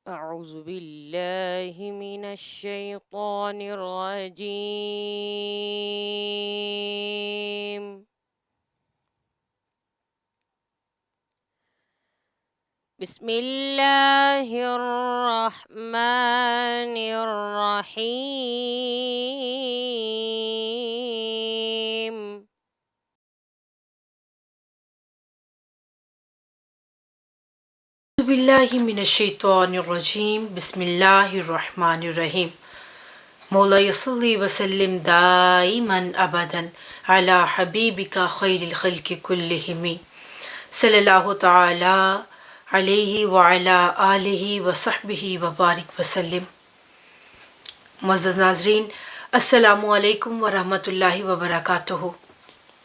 أعوذ بالله من الشيطان الرجيم. بسم الله الرحمن الرحيم. أعوذ بالله من الشيطان الرجيم بسم الله الرحمن الرحيم مولاي صل وسلم دائما أبدا على حبيبك خير الخلق كلهم صلى الله تعالى عليه وعلى آله وصحبه وبارك وسلم. معزز ناظرین، السلام علیکم ورحمۃ اللہ وبرکاتہ.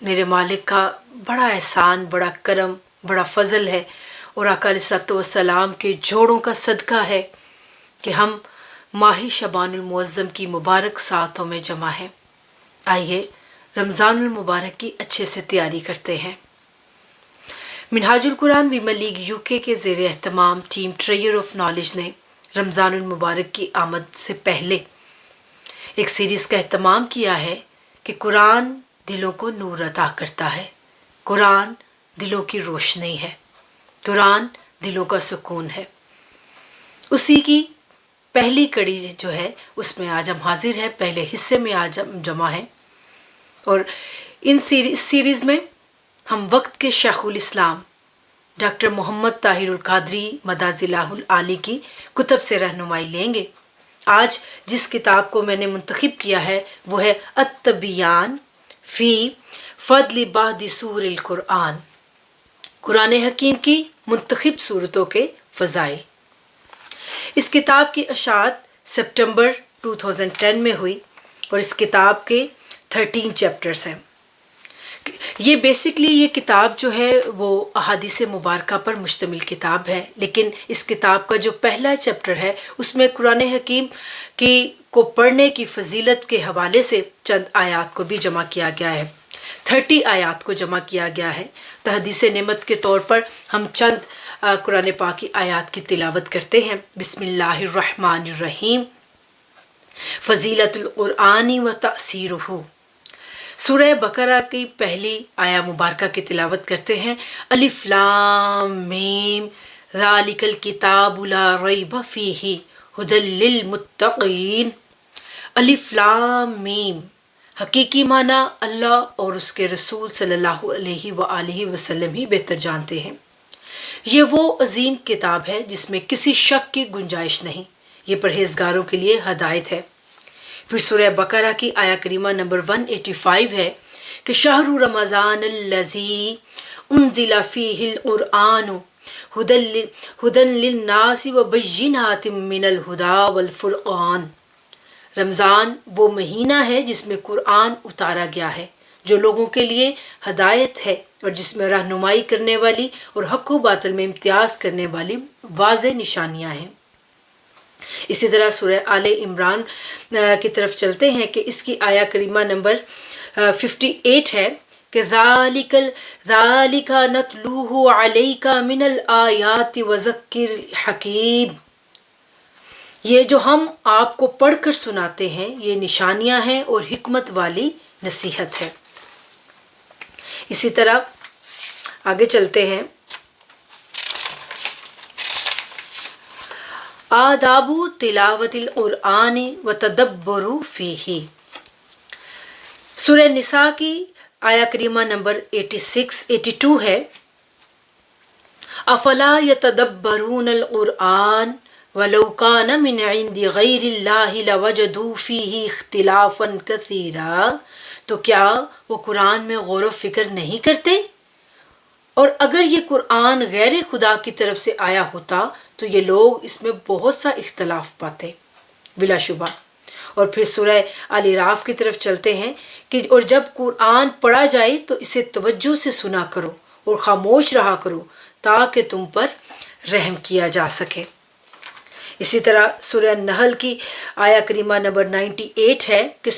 میرے مالک کا بڑا احسان، بڑا کرم، بڑا فضل ہے اور آقا علیہ الصلوۃ والسلام کے جوڑوں کا صدقہ ہے کہ ہم ماہ شعبان المعظم کی مبارک ساعتوں میں جمع ہیں. آئیے رمضان المبارک کی اچھے سے تیاری کرتے ہیں. منہاج القرآن ویمن لیگ UK کے زیر اہتمام ٹیم ٹریئر آف نالج نے رمضان المبارک کی آمد سے پہلے ایک سیریز کا اہتمام کیا ہے کہ قرآن دلوں کو نور عطا کرتا ہے، قرآن دلوں کی روشنی ہے، قرآن دلوں کا سکون ہے. اسی کی پہلی کڑی جو ہے اس میں آج ہم حاضر ہیں، پہلے حصے میں آج ہم جمع ہیں. اور سیریز میں ہم وقت کے شیخ الاسلام ڈاکٹر محمد طاہر القادری مداظ اللہ العالی کی کتب سے رہنمائی لیں گے. آج جس کتاب کو میں نے منتخب کیا ہے وہ ہے التبیان فی فضل بعض سور القرآن، قرآن حکیم کی منتخب صورتوں کے فضائل. اس کتاب کی اشاعت سپٹمبر 2010 میں ہوئی اور اس کتاب کے 13 چیپٹرز ہیں. یہ بیسکلی یہ کتاب جو ہے وہ احادیث مبارکہ پر مشتمل کتاب ہے، لیکن اس کتاب کا جو پہلا چیپٹر ہے اس میں قرآن حکیم کو پڑھنے کی فضیلت کے حوالے سے چند آیات کو بھی جمع کیا گیا ہے. 30 آیات کو جمع کیا گیا ہے. تحدیث نعمت کے طور پر ہم چند قرآن پاک کی آیات کی تلاوت کرتے ہیں. بسم اللہ الرحمن الرحیم. فضیلت القرآن و تأثیرہ. سورہ بقرہ کی پہلی آیا مبارکہ کی تلاوت کرتے ہیں. الف لام میم ذالک الکتاب لا ریب فیہ ھدی للمتقین. الف لام میم حقیقی معنی اللہ اور اس کے رسول صلی اللہ علیہ وآلہ وسلم ہی بہتر جانتے ہیں. یہ وہ عظیم کتاب ہے جس میں کسی شک کی گنجائش نہیں، یہ پرہیزگاروں کے لیے ہدایت ہے. پھر سورہ بقرہ کی آیا کریمہ نمبر 185 ہے کہ شہر رمضان الذی انزل فیہ القرآن ھدی للناس وبینات من الھدی والفرقان. رمضان وہ مہینہ ہے جس میں قرآن اتارا گیا ہے جو لوگوں کے لیے ہدایت ہے اور جس میں رہنمائی کرنے والی اور حق و باطل میں امتیاز کرنے والی واضح نشانیاں ہیں. اسی طرح سورہ آل عمران کی طرف چلتے ہیں کہ اس کی آیا کریمہ نمبر 58 ہے کہ ذالک نتلوہ علیک من الآیات وذکر حکیم. یہ جو ہم آپ کو پڑھ کر سناتے ہیں یہ نشانیاں ہیں اور حکمت والی نصیحت ہے. اسی طرح آگے چلتے ہیں. آداب تلاوت القرآن و تدبر فیہ. سورہ نساء کی آیا کریمہ نمبر 82 ہے. افلا یتدبرون القرآن ولو کان من عند غیر اللہ لوجدوا فیہ اختلافا کثیرا. تو کیا وہ قرآن میں غور و فکر نہیں کرتے؟ اور اگر یہ قرآن غیر خدا کی طرف سے آیا ہوتا تو یہ لوگ اس میں بہت سا اختلاف پاتے بلا شبہ. اور پھر سورہ آل اعراف کی طرف چلتے ہیں کہ اور جب قرآن پڑھا جائے تو اسے توجہ سے سنا کرو اور خاموش رہا کرو تاکہ تم پر رحم کیا جا سکے. اسی طرح سورہ نحل کی آیا کریمہ نمبر 98 ہے کہ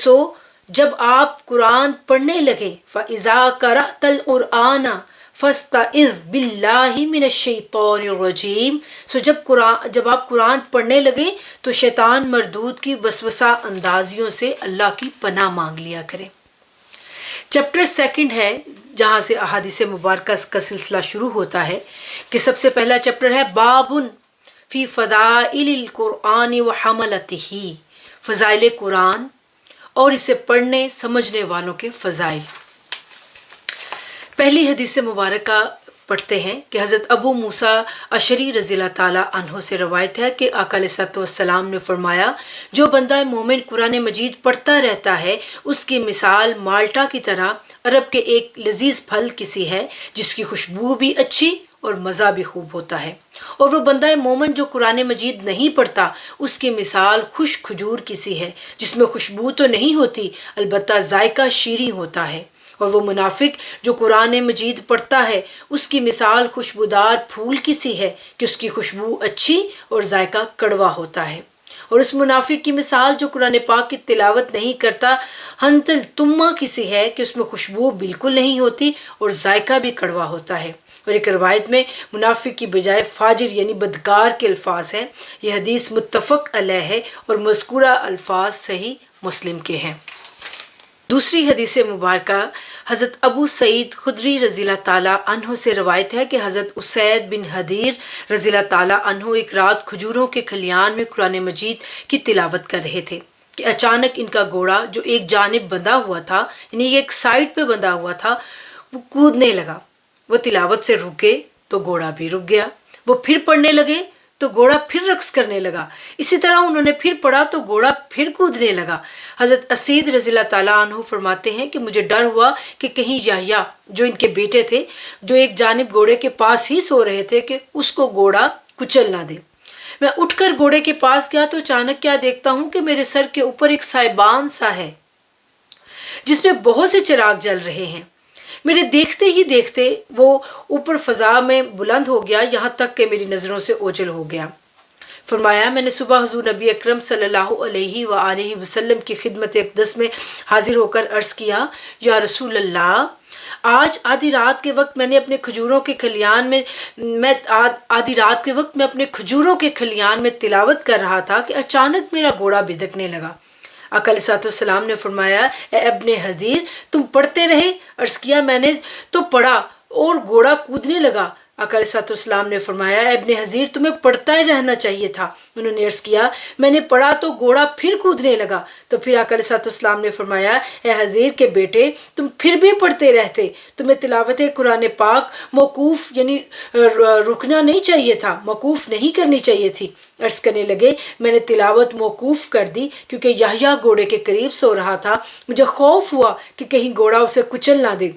جب آپ قرآن پڑھنے لگے فَإِذَا قَرَأْتَ الْقُرْآنَ فاستعذ باللہ من الشیطان الرجیم. سو جب آپ قرآن پڑھنے لگے تو شیطان مردود کی وسوسہ اندازیوں سے اللہ کی پناہ مانگ لیا کریں. چیپٹر سیکنڈ ہے جہاں سے احادیث مبارکہ کا سلسلہ شروع ہوتا ہے کہ سب سے پہلا چیپٹر ہے بابن فی فضائل القرآن و حملتہ، فضائل قرآن اور اسے پڑھنے سمجھنے والوں کے فضائل. پہلی حدیث مبارکہ پڑھتے ہیں کہ حضرت ابو موسیٰ اشعری رضی اللہ تعالیٰ عنہ سے روایت ہے کہ آقا علیہ الصلوۃ والسلام نے فرمایا جو بندہ مومن قرآن مجید پڑھتا رہتا ہے اس کی مثال مالٹا کی طرح عرب کے ایک لذیذ پھل کسی ہے جس کی خوشبو بھی اچھی اور مزہ بھی خوب ہوتا ہے. اور وہ بندہ مومن جو قرآن مجید نہیں پڑھتا اس کی مثال خوش کھجور کسی ہے جس میں خوشبو تو نہیں ہوتی البتہ ذائقہ شیریں ہوتا ہے. اور وہ منافق جو قرآن مجید پڑھتا ہے اس کی مثال خوشبودار پھول کسی ہے کہ اس کی خوشبو اچھی اور ذائقہ کڑوا ہوتا ہے. اور اس منافق کی مثال جو قرآن پاک کی تلاوت نہیں کرتا ہنتل تما کسی ہے کہ اس میں خوشبو بالکل نہیں ہوتی اور ذائقہ بھی کڑوا ہوتا ہے. اور ایک روایت میں منافق کی بجائے فاجر یعنی بدکار کے الفاظ ہیں. یہ حدیث متفق علیہ ہے اور مذکورہ الفاظ صحیح مسلم کے ہیں. دوسری حدیث مبارکہ حضرت ابو سعید خدری رضی اللہ تعالیٰ عنہ سے روایت ہے کہ حضرت اسید بن حدیر رضی اللہ تعالیٰ عنہ ایک رات کھجوروں کے کھلیان میں قرآن مجید کی تلاوت کر رہے تھے کہ اچانک ان کا گھوڑا جو ایک جانب بندھا ہوا تھا یعنی ایک سائڈ پہ بندھا ہوا تھا وہ کودنے لگا. وہ تلاوت سے رکے تو گھوڑا بھی رک گیا. وہ پھر پڑھنے لگے تو گھوڑا پھر رقص کرنے لگا. اسی طرح انہوں نے پھر پڑھا تو گھوڑا پھر کودنے لگا. حضرت اسید رضی اللہ تعالیٰ عنہ فرماتے ہیں کہ مجھے ڈر ہوا کہ کہیں یحییٰ جو ان کے بیٹے تھے جو ایک جانب گھوڑے کے پاس ہی سو رہے تھے کہ اس کو گھوڑا کچل نہ دے. میں اٹھ کر گھوڑے کے پاس گیا تو اچانک کیا دیکھتا ہوں کہ میرے سر کے اوپر ایک سائبان سا ہے جس میں بہت سے چراغ جل رہے ہیں. میرے دیکھتے ہی دیکھتے وہ اوپر فضا میں بلند ہو گیا یہاں تک کہ میری نظروں سے اوجھل ہو گیا. فرمایا میں نے صبح حضور نبی اکرم صلی اللہ علیہ وآلہ وسلم کی خدمت اقدس میں حاضر ہو کر عرض کیا یا رسول اللہ آج آدھی رات کے وقت میں اپنے کھجوروں کے کھلیان میں تلاوت کر رہا تھا کہ اچانک میرا گھوڑا بدکنے لگا. آقا علیہ الصلوۃ والسلام نے فرمایا اے ابن حضیر تم پڑھتے رہے. عرض کیا میں نے تو پڑھا اور گھوڑا کودنے لگا. آقا علیہ الصلوۃ والسلام نے فرمایا اے ابن حضیر تمہیں پڑھتا ہی رہنا چاہیے تھا. انہوں نے عرض کیا میں نے پڑھا تو گھوڑا پھر کودنے لگا. تو پھر آقا علیہ الصلوۃ والسلام نے فرمایا اے حضیر کے بیٹے تم پھر بھی پڑھتے رہتے. تمہیں تلاوت قرآن پاک موقوف یعنی رکنا نہیں چاہیے تھا، موقوف نہیں کرنی چاہیے تھی. عرض کرنے لگے میں نے تلاوت موقوف کر دی کیونکہ یحییٰ گھوڑے کے قریب سو رہا تھا. مجھے خوف ہوا کہ کہیں گھوڑا اسے کچل نہ دے.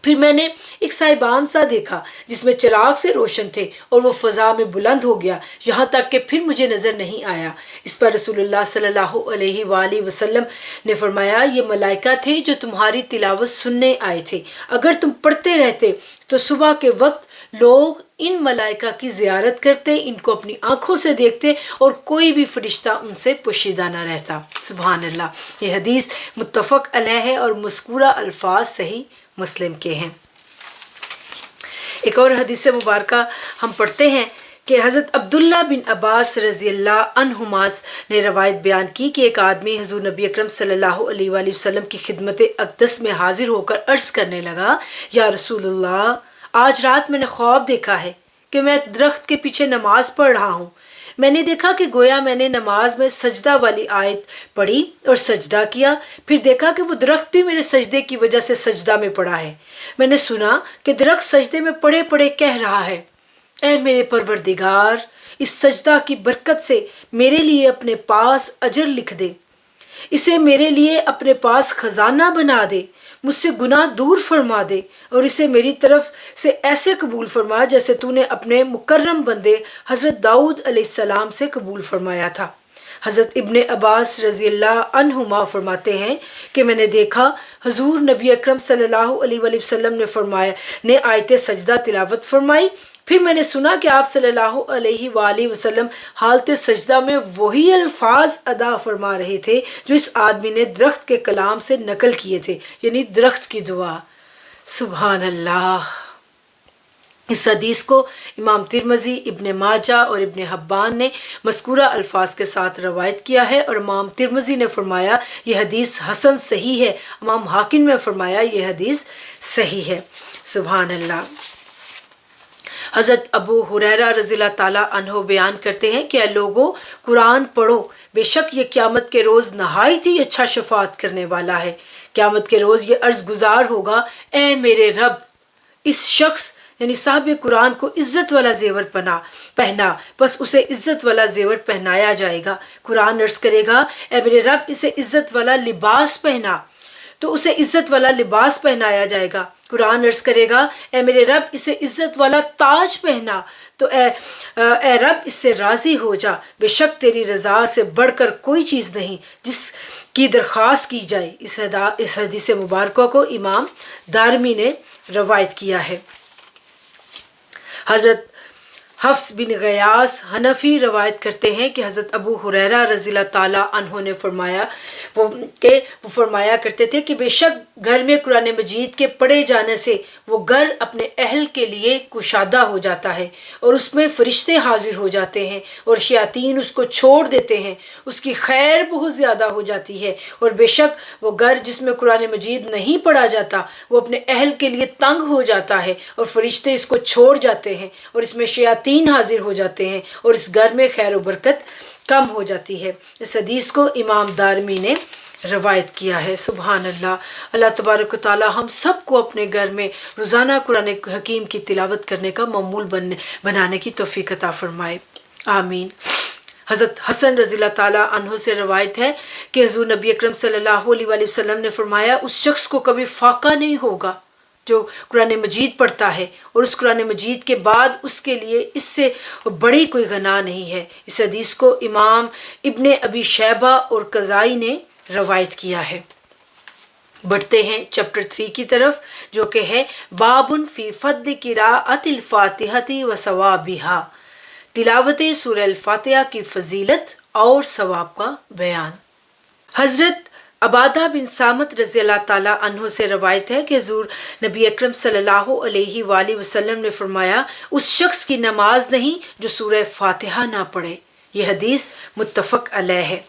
پھر میں نے ایک سائبان سا دیکھا جس میں چراغ سے روشن تھے اور وہ فضا میں بلند ہو گیا یہاں تک کہ پھر مجھے نظر نہیں آیا. اس پر رسول اللہ صلی اللہ علیہ وآلہ وسلم نے فرمایا یہ ملائکہ تھے جو تمہاری تلاوت سننے آئے تھے. اگر تم پڑھتے رہتے تو صبح کے وقت لوگ ان ملائکہ کی زیارت کرتے، ان کو اپنی آنکھوں سے دیکھتے اور کوئی بھی فرشتہ ان سے پوشیدہ نہ رہتا. سبحان اللہ. یہ حدیث متفق علیہ ہے اور مذکورہ الفاظ صحیح مسلم کے ہیں. ایک اور حدیث مبارکہ ہم پڑھتے ہیں کہ حضرت عبداللہ بن عباس رضی اللہ عنہما نے روایت بیان کی کہ ایک آدمی حضور نبی اکرم صلی اللہ علیہ وآلہ وسلم کی خدمت اقدس میں حاضر ہو کر عرض کرنے لگا یا رسول اللہ آج رات میں نے خواب دیکھا ہے کہ میں ایک درخت کے پیچھے نماز پڑھ رہا ہوں. میں نے دیکھا کہ گویا میں نے نماز میں سجدہ والی آیت پڑھی اور سجدہ کیا. پھر دیکھا کہ وہ درخت بھی میرے سجدے کی وجہ سے سجدہ میں پڑا ہے. میں نے سنا کہ درخت سجدے میں پڑے پڑے کہہ رہا ہے اے میرے پروردگار اس سجدہ کی برکت سے میرے لیے اپنے پاس اجر لکھ دے، اسے میرے لیے اپنے پاس خزانہ بنا دے، مجھ سے گناہ دور فرما دے اور اسے میری طرف سے ایسے قبول فرما جیسے تو نے اپنے مکرم بندے حضرت داؤد علیہ السلام سے قبول فرمایا تھا. حضرت ابن عباس رضی اللہ عنہما فرماتے ہیں کہ میں نے دیکھا حضور نبی اکرم صلی اللہ علیہ وآلہ وسلم نے آیت سجدہ تلاوت فرمائی. پھر میں نے سنا کہ آپ صلی اللہ علیہ وآلہ وسلم حالت سجدہ میں وہی الفاظ ادا فرما رہے تھے جو اس آدمی نے درخت کے کلام سے نقل کیے تھے، یعنی درخت کی دعا. سبحان اللہ. اس حدیث کو امام ترمذی، ابن ماجہ اور ابن حبان نے مذکورہ الفاظ کے ساتھ روایت کیا ہے، اور امام ترمذی نے فرمایا یہ حدیث حسن صحیح ہے، امام حاکم نے فرمایا یہ حدیث صحیح ہے۔ سبحان اللہ۔ حضرت ابو ہریرہ رضی اللہ تعالیٰ عنہ بیان کرتے ہیں کہ اے لوگو قرآن پڑھو، بے شک یہ قیامت کے روز نہایت ہی اچھا شفاعت کرنے والا ہے۔ قیامت کے روز یہ عرض گزار ہوگا، اے میرے رب، اس شخص یعنی صاحب قرآن کو عزت والا زیور پہنا، بس اسے عزت والا زیور پہنایا جائے گا۔ قرآن عرض کرے گا، اے میرے رب اسے عزت والا لباس پہنا، تو اسے عزت والا لباس پہنایا جائے گا۔ قرآن عرض کرے گا، اے میرے رب اسے عزت والا تاج پہنا، تو اے رب اس سے راضی ہو جا، بے شک تیری رضا سے بڑھ کر کوئی چیز نہیں جس کی درخواست کی جائے۔ اس حدیث مبارکہ کو امام دارمی نے روایت کیا ہے۔ حضرت حفص بن غیاث حنفی روایت کرتے ہیں کہ حضرت ابو ہریرہ رضی اللہ تعالیٰ عنہ نے فرمایا وہ فرمایا کرتے تھے کہ بے شک گھر میں قرآن مجید کے پڑھے جانے سے وہ گھر اپنے اہل کے لیے کشادہ ہو جاتا ہے، اور اس میں فرشتے حاضر ہو جاتے ہیں اور شیاطین اس کو چھوڑ دیتے ہیں، اس کی خیر بہت زیادہ ہو جاتی ہے۔ اور بے شک وہ گھر جس میں قرآن مجید نہیں پڑھا جاتا وہ اپنے اہل کے لیے تنگ ہو جاتا ہے، اور فرشتے اس کو چھوڑ جاتے ہیں، اور اس میں شیاطین حاضر ہو جاتے ہیں، اور اس گھر میں خیر و برکت کم ہو جاتی ہے۔ اس حدیث کو امام دارمی نے روایت کیا ہے۔ سبحان اللہ۔ اللہ تبارک و تعالی ہم سب کو اپنے گھر میں روزانہ قرآن حکیم کی تلاوت کرنے کا معمول بنانے کی توفیق عطا فرمائے، آمین۔ حضرت حسن رضی اللہ تعالیٰ عنہ سے روایت ہے کہ حضور نبی اکرم صلی اللہ علیہ وآلہ وسلم نے فرمایا، اس شخص کو کبھی فاقہ نہیں ہوگا جو قرآن مجید پڑھتا ہے، اور اس قرآن مجید کے بعد اس کے لیے اس سے بڑی کوئی گناہ نہیں ہے۔ اس حدیث کو امام ابن ابی شیبہ اور قزائی نے روایت کیا ہے۔ بڑھتے ہیں چیپٹر 3 کی طرف، جو کہ ہے بابن فی فضل قراءۃ الفاتحۃ و ثوابھا، تلاوت سورہ الفاتحہ کی فضیلت اور ثواب کا بیان۔ حضرت عبادہ بن صامت رضی اللہ تعالیٰ عنہ سے روایت ہے کہ حضور نبی اکرم صلی اللہ علیہ وآلہ وسلم نے فرمایا، اس شخص کی نماز نہیں جو سورہ فاتحہ نہ پڑھے۔ یہ حدیث متفق علیہ ہے۔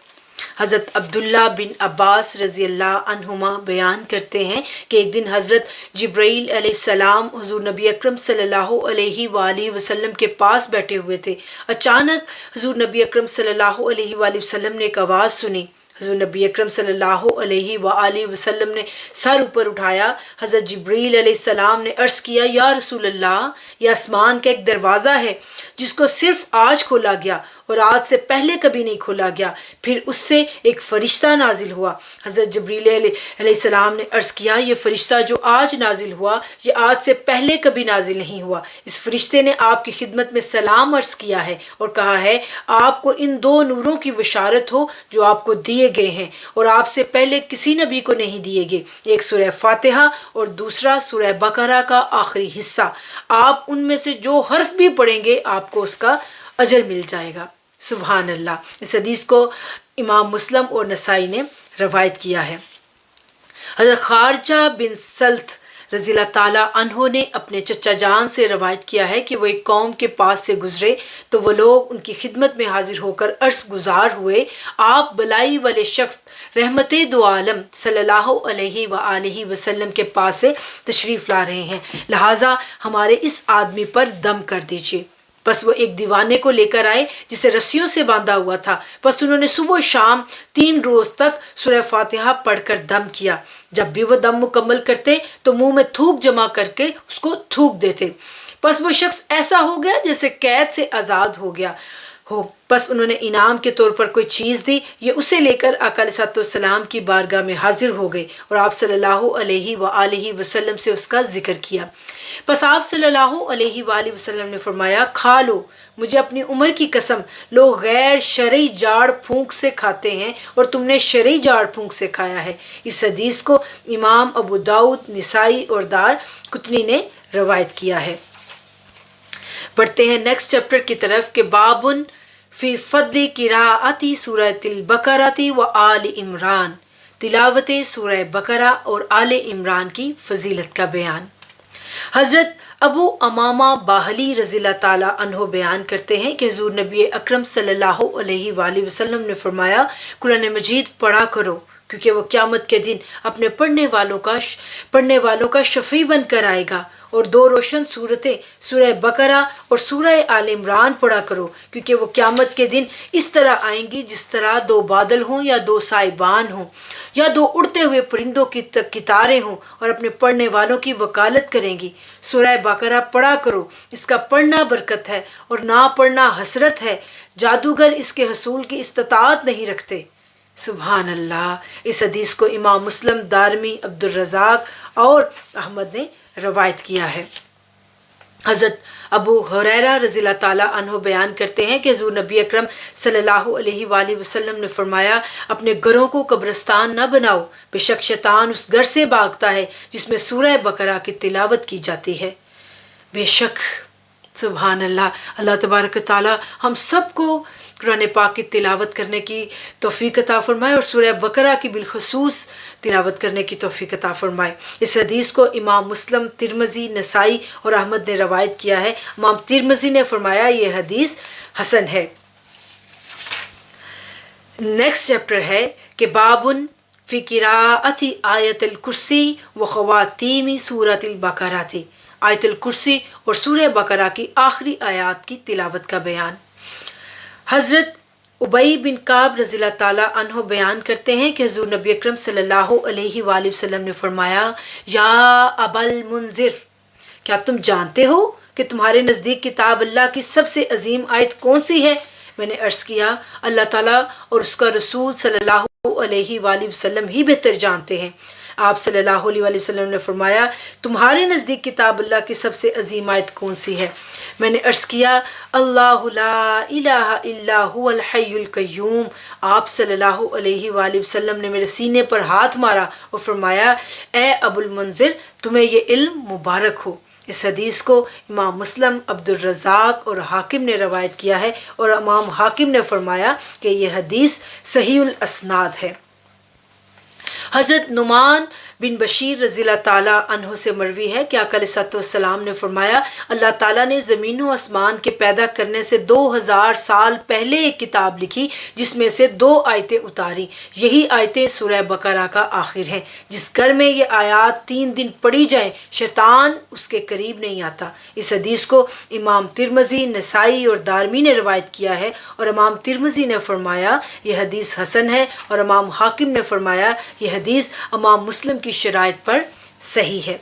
حضرت عبداللہ بن عباس رضی اللہ عنہما بیان کرتے ہیں کہ ایک دن حضرت جبرائیل علیہ السلام حضور نبی اکرم صلی اللہ علیہ وآلہ وسلم کے پاس بیٹھے ہوئے تھے۔ اچانک حضور نبی اکرم صلی اللہ علیہ وآلہ وسلم نے ایک آواز سنی۔ حضور نبی اکرم صلی اللہ علیہ وآلہ وسلم نے سر اوپر اٹھایا۔ حضرت جبرائیل علیہ السلام نے عرض کیا، یا رسول اللہ، یہ آسمان کا ایک دروازہ ہے جس کو صرف آج کھولا گیا اور آج سے پہلے کبھی نہیں کھولا گیا۔ پھر اس سے ایک فرشتہ نازل ہوا۔ حضرت جبرائیل علیہ السلام نے عرض کیا، یہ فرشتہ جو آج نازل ہوا یہ آج سے پہلے کبھی نازل نہیں ہوا۔ اس فرشتے نے آپ کی خدمت میں سلام عرض کیا ہے اور کہا ہے، آپ کو ان دو نوروں کی بشارت ہو جو آپ کو دیے گئے ہیں اور آپ سے پہلے کسی نبی کو نہیں دیے گئے، ایک سورہ فاتحہ اور دوسرا سورہ بقرہ کا آخری حصہ۔ آپ ان میں سے جو حرف بھی پڑھیں گے آپ کو اس کا اجر مل جائے گا۔ سبحان اللہ۔ اس حدیث کو امام مسلم اور نسائی نے روایت کیا ہے۔ حضرت خارجہ بن سلط رضی اللہ تعالیٰ عنہ نے اپنے چچا جان سے روایت کیا ہے کہ وہ ایک قوم کے پاس سے گزرے تو وہ لوگ ان کی خدمت میں حاضر ہو کر عرض گزار ہوئے، آپ بلائی والے شخص رحمت دو عالم صلی اللہ علیہ وآلہ وسلم کے پاس سے تشریف لا رہے ہیں، لہٰذا ہمارے اس آدمی پر دم کر دیجیے۔ بس وہ ایک دیوانے کو لے کر آئے جسے رسیوں سے باندھا ہوا تھا۔ بس انہوں نے صبح و شام 3 روز تک سورہ فاتحہ پڑھ کر دم کیا۔ جب بھی وہ دم مکمل کرتے تو منہ میں تھوک جمع کر کے اس کو تھوک دیتے۔ بس وہ شخص ایسا ہو گیا جیسے قید سے آزاد ہو گیا ہو۔ بس انہوں نے انعام کے طور پر کوئی چیز دی، یہ اسے لے کر آقا علیہ السلام کی بارگاہ میں حاضر ہو گئے اور آپ صلی اللہ علیہ وآلہ وسلم سے اس کا ذکر کیا۔ بس آپ صلی اللہ علیہ وآلہ وسلم نے فرمایا، کھا لو، مجھے اپنی عمر کی قسم، لوگ غیر شرعی جاڑ پھونک سے کھاتے ہیں اور تم نے شرعی جاڑ پھونک سے کھایا ہے۔ اس حدیث کو امام ابو داؤد، نسائی اور دار قطنی نے روایت کیا ہے۔ بڑھتے ہیں نیکسٹ چیپٹر کی طرف کہ بابن فی فضل قراءۃ سورۃ البقرۃ و آل عمران، تلاوت سورہ بقرہ اور آل عمران کی فضیلت کا بیان۔ حضرت ابو امامہ باہلی رضی اللہ تعالیٰ عنہ بیان کرتے ہیں کہ حضور نبی اکرم صلی اللہ علیہ وآلہ وسلم نے فرمایا قرآن مجید پڑھا کرو کیونکہ وہ قیامت کے دن اپنے پڑھنے والوں کا شفیع بن کر آئے گا، اور دو روشن صورتیں سورہ بقرہ اور سورہ آل عمران پڑھا کرو کیونکہ وہ قیامت کے دن اس طرح آئیں گی جس طرح دو بادل ہوں یا دو سائبان ہوں یا دو اڑتے ہوئے پرندوں کی قطاریں ہوں، اور اپنے پڑھنے والوں کی وکالت کریں گی۔ سورہ بقرہ پڑھا کرو، اس کا پڑھنا برکت ہے اور نہ پڑھنا حسرت ہے، جادوگر اس کے حصول کی استطاعت نہیں رکھتے۔ سبحان اللہ۔ اس حدیث کو امام مسلم، دارمی، عبدالرزاق اور احمد نے روایت کیا ہے۔ حضرت ابو ہریرہ رضی اللہ تعالیٰ عنہ بیان کرتے ہیں کہ حضور نبی اکرم صلی اللہ علیہ وآلہ وسلم نے فرمایا اپنے گھروں کو قبرستان نہ بناؤ، بے شک شیطان اس گھر سے بھاگتا ہے جس میں سورہ بقرہ کی تلاوت کی جاتی ہے۔ بے شک سبحان اللہ، اللہ تبارک تعالیٰ ہم سب کو قرآن پاک کی تلاوت کرنے کی توفیق عطا فرمائے اور سورہ بقرہ کی بالخصوص تلاوت کرنے کی توفیق عطا فرمائے۔ اس حدیث کو امام مسلم، ترمذی، نسائی اور احمد نے روایت کیا ہے۔ امام ترمذی نے فرمایا یہ حدیث حسن ہے۔ نیکسٹ چیپٹر ہے کہ بابن فی قراءۃ آیت الکرسی و خواتیم سورۃ البقرہ، آیت الکرسی اور سورہ بقرہ کی آخری آیات کی تلاوت کا بیان۔ حضرت ابی بن کعب رضی اللہ تعالیٰ عنہ بیان کرتے ہیں کہ حضور نبی اکرم صلی اللہ علیہ وآلہ وسلم نے فرمایا یا ابا المنذر، کیا تم جانتے ہو کہ تمہارے نزدیک کتاب اللہ کی سب سے عظیم آیت کون سی ہے؟ میں نے عرض کیا اللہ تعالیٰ اور اس کا رسول صلی اللہ علیہ وآلہ وسلم ہی بہتر جانتے ہیں۔ آپ صلی اللہ علیہ وآلہ وسلم نے فرمایا تمہارے نزدیک کتاب اللہ کی سب سے عظیم آیت کون سی ہے؟ میں نے عرض کیا اللہ لا الہ الا هو الحی القیوم۔ آپ صلی اللہ علیہ وآلہ وسلم نے میرے سینے پر ہاتھ مارا اور فرمایا اے ابو المنذر تمہیں یہ علم مبارک ہو۔ اس حدیث کو امام مسلم، عبدالرزاق اور حاکم نے روایت کیا ہے، اور امام حاکم نے فرمایا کہ یہ حدیث صحیح الاسناد ہے۔ حضرت نعمان بن بشیر رضی اللہ تعالیٰ عنہ سے مروی ہے کہ آقا علیہ السلام نے فرمایا اللہ تعالیٰ نے زمین و آسمان کے پیدا کرنے سے 2000 سال پہلے ایک کتاب لکھی جس میں سے 2 آیتیں اتاری، یہی آیتیں سورہ بقرہ کا آخر ہیں۔ جس گھر میں یہ آیات 3 دن پڑھی جائیں شیطان اس کے قریب نہیں آتا۔ اس حدیث کو امام ترمذی، نسائی اور دارمی نے روایت کیا ہے، اور امام ترمذی نے فرمایا یہ حدیث حسن ہے، اور امام حاکم نے فرمایا یہ حدیث امام مسلم کی شرائط پر صحیح ہے۔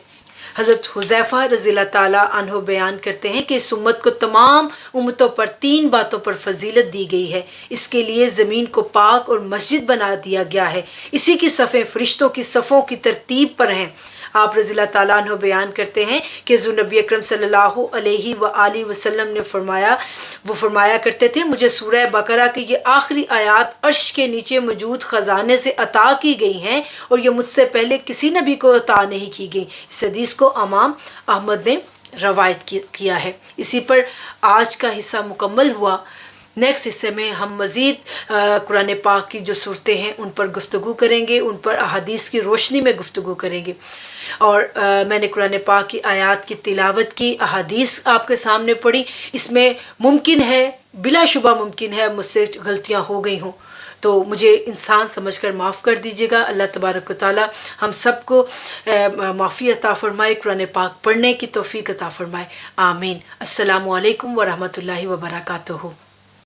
حضرت حذیفہ رضی اللہ تعالیٰ عنہ بیان کرتے ہیں کہ اس امت کو تمام امتوں پر 3 باتوں پر فضیلت دی گئی ہے۔ اس کے لیے زمین کو پاک اور مسجد بنا دیا گیا ہے، اسی کی صفیں فرشتوں کی صفوں کی ترتیب پر ہیں۔ آپ رضی اللہ تعالیٰ عنہ بیان کرتے ہیں کہ حضور نبی اکرم صلی اللہ علیہ وآلہ وسلم نے فرمایا کرتے تھے مجھے سورہ بقرہ کی یہ آخری آیات عرش کے نیچے موجود خزانے سے عطا کی گئی ہیں، اور یہ مجھ سے پہلے کسی نبی کو عطا نہیں کی گئی۔ اس حدیث کو امام احمد نے روایت کیا ہے۔ اسی پر آج کا حصہ مکمل ہوا۔ نیکسٹ حصے میں ہم مزید قرآن پاک کی جو صورتیں ہیں ان پر گفتگو کریں گے، ان پر احادیث کی روشنی میں گفتگو کریں گے، اور میں نے قرآن پاک کی آیات کی تلاوت کی، احادیث آپ کے سامنے پڑھی۔ اس میں ممکن ہے، بلا شبہ ممکن ہے مجھ سے غلطیاں ہو گئی ہوں، تو مجھے انسان سمجھ کر معاف کر دیجیے گا۔ اللہ تبارک و تعالی ہم سب کو معافی عطا فرمائے، قرآن پاک پڑھنے کی توفیق عطا فرمائے، آمین۔ السلام علیکم ورحمۃ اللہ وبرکاتہ۔